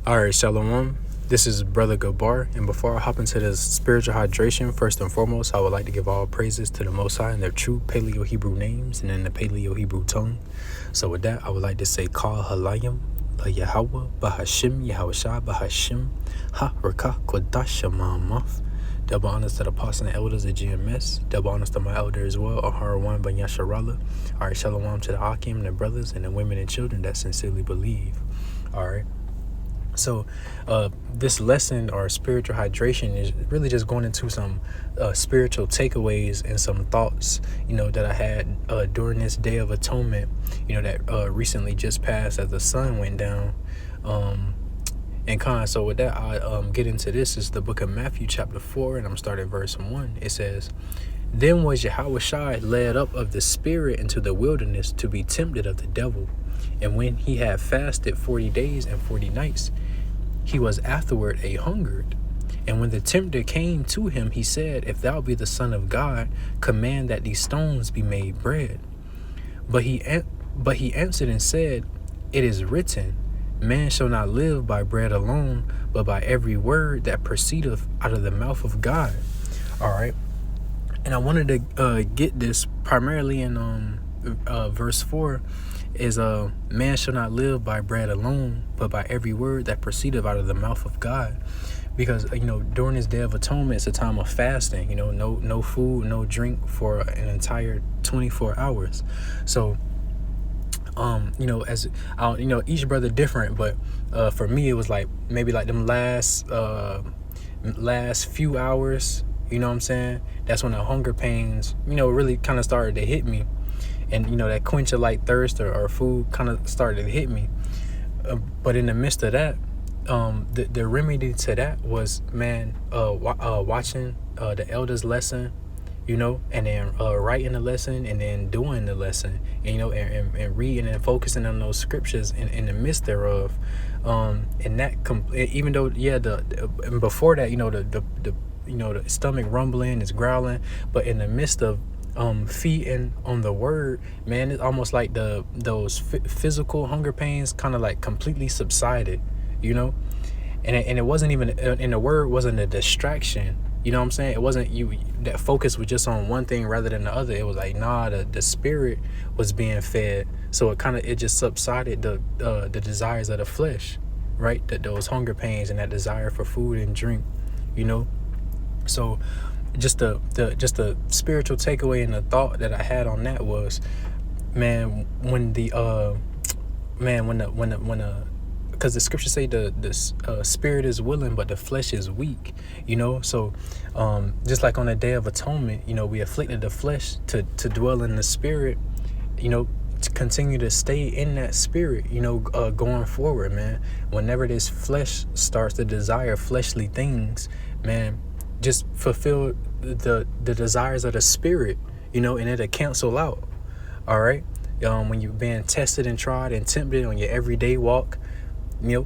All right, Shalom. This is Brother Gabar, and before I hop into this spiritual hydration, first and foremost, I would like to give all praises to the Most High in their true Paleo-Hebrew names and in the Paleo-Hebrew tongue. So with that, I would like to say, Kal Halayim, La Yahweh, Bahashim, Yahushua, Bahashim, Ha, Rakah, Kodash, Ma'amaf. Double honors to the apostles and elders of GMS. Double honors to my elder as well, Aharawan Ben Yasharallah. All right, Shalom to the Akim, the brothers, and the women and children that sincerely believe. All right. So this lesson or spiritual hydration is really just going into some spiritual takeaways and some thoughts, that I had during this Day of Atonement, that recently just passed as the sun went down. So with that, I get into this. Is the book of Matthew chapter 4, and I'm starting verse 1. It says, "Then was Yahushua led up of the Spirit into the wilderness to be tempted of the devil. And when he had fasted 40 days and 40 nights, he was afterward a hungered. And when the tempter came to him, he said, If thou be the Son of God, command that these stones be made bread. But he answered and said, It is written, Man shall not live by bread alone, but by every word that proceedeth out of the mouth of God." All right. And I wanted to get this primarily in verse 4. Is man shall not live by bread alone, but by every word that proceedeth out of the mouth of God. Because during this Day of Atonement, it's a time of fasting. No food, no drink for an entire 24 hours. So as each brother different, but for me it was like maybe like them last few hours. You know what I'm saying? That's when the hunger pains really kind of started to hit me. And, that quench of like thirst or food kind of started to hit me. But in the midst of that, the remedy to that was, watching the elders' lesson, and then writing the lesson and then doing the lesson, and reading and focusing on those scriptures in the midst thereof. And that, even though, before that, the stomach rumbling is growling, but in the midst of feeding on the word, man, it's almost like those physical hunger pains kind of like completely subsided, and it wasn't even, and the word wasn't a distraction. You know what I'm saying? It wasn't that focus was just on one thing rather than the other. It was like, the spirit was being fed, so it just subsided the desires of the flesh, right? Those hunger pains and that desire for food and drink, So just the spiritual takeaway and the thought that I had on that was, because the scriptures say the spirit is willing but the flesh is weak, so just like on the Day of Atonement, we afflicted the flesh to dwell in the spirit, to continue to stay in that spirit, going forward, man. Whenever this flesh starts to desire fleshly things, man, just fulfill the desires of the spirit, and it'll cancel out. All right. When you're being tested and tried and tempted on your everyday walk,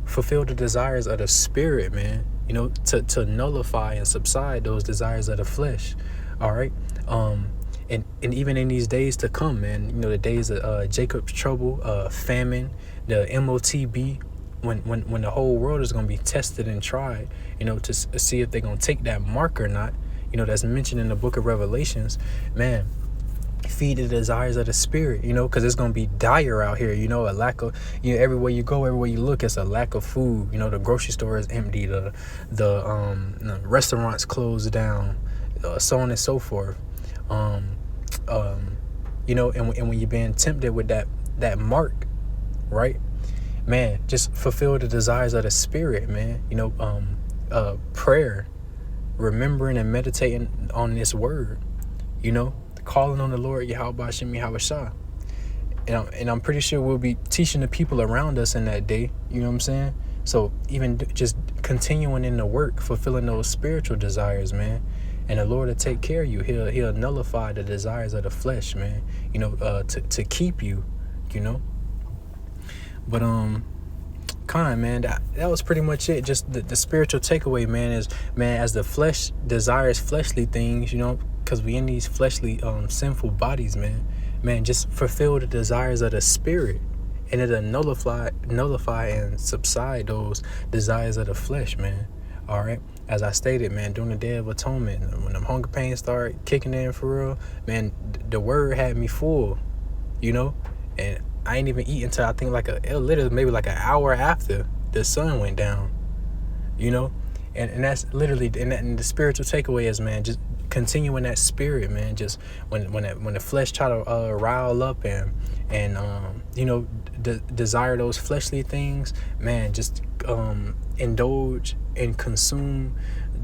fulfill the desires of the spirit, man, to nullify and subside those desires of the flesh. All right. And even in these days to come, man, the days of Jacob's trouble, famine, the MOTB, when the whole world is going to be tested and tried, to see if they're going to take that mark or not, that's mentioned in the book of Revelations, man, feed the desires of the spirit, because it's going to be dire out here, a lack of, everywhere you go, everywhere you look, it's a lack of food. The grocery store is empty, the restaurants closed down, so on and so forth. And when you're being tempted with that mark, right? Man, just fulfill the desires of the spirit, man. Prayer, remembering and meditating on this word, calling on the Lord, Yahweh Shem Yahushua. And I'm pretty sure we'll be teaching the people around us in that day, you know what I'm saying? So even just continuing in the work, fulfilling those spiritual desires, man. And the Lord will take care of you. He'll nullify the desires of the flesh, man, to keep you, But man, that was pretty much it. Just the spiritual takeaway, man, is, as the flesh desires fleshly things, because we in these fleshly sinful bodies, man, just fulfill the desires of the spirit and it'll nullify and subside those desires of the flesh, man. All right. As I stated, man, during the Day of Atonement, when them hunger pains start kicking in for real, man, the word had me full, you know, and I ain't even eat until I think literally maybe like an hour after the sun went down, you know, and that's literally, and the spiritual takeaway is, man, just continuing that spirit, man. Just when the flesh try to rile up and you know, desire those fleshly things, man, just indulge and consume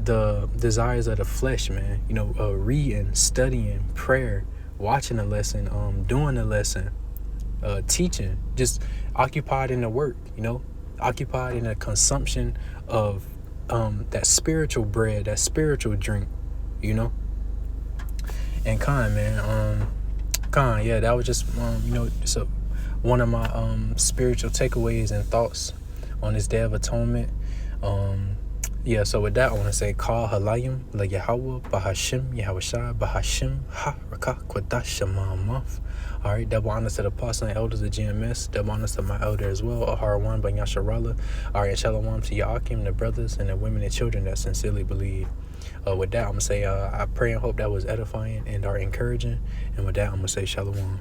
the desires of the flesh, man. You know, reading, studying, prayer, watching a lesson, doing a lesson, teaching, just occupied in the work, you know, occupied in the consumption of that spiritual bread, that spiritual drink, you know. And yeah, that was just you know, just one of my spiritual takeaways and thoughts on this Day of Atonement. Yeah, so with that, I want to say, Kal Halayim La Yahweh Bahashim Yahushai Bahashim Ha Rakah Kwadash Shemamath. All right, double honors to the apostle and elders of GMS. Double honors to my elder as well, Ahar1 by Yasharallah. All right, and shalom to Yaakim, the brothers and the women and children that sincerely believe. With that, I'm going to say, I pray and hope that was edifying and are encouraging. And with that, I'm going to say shalom.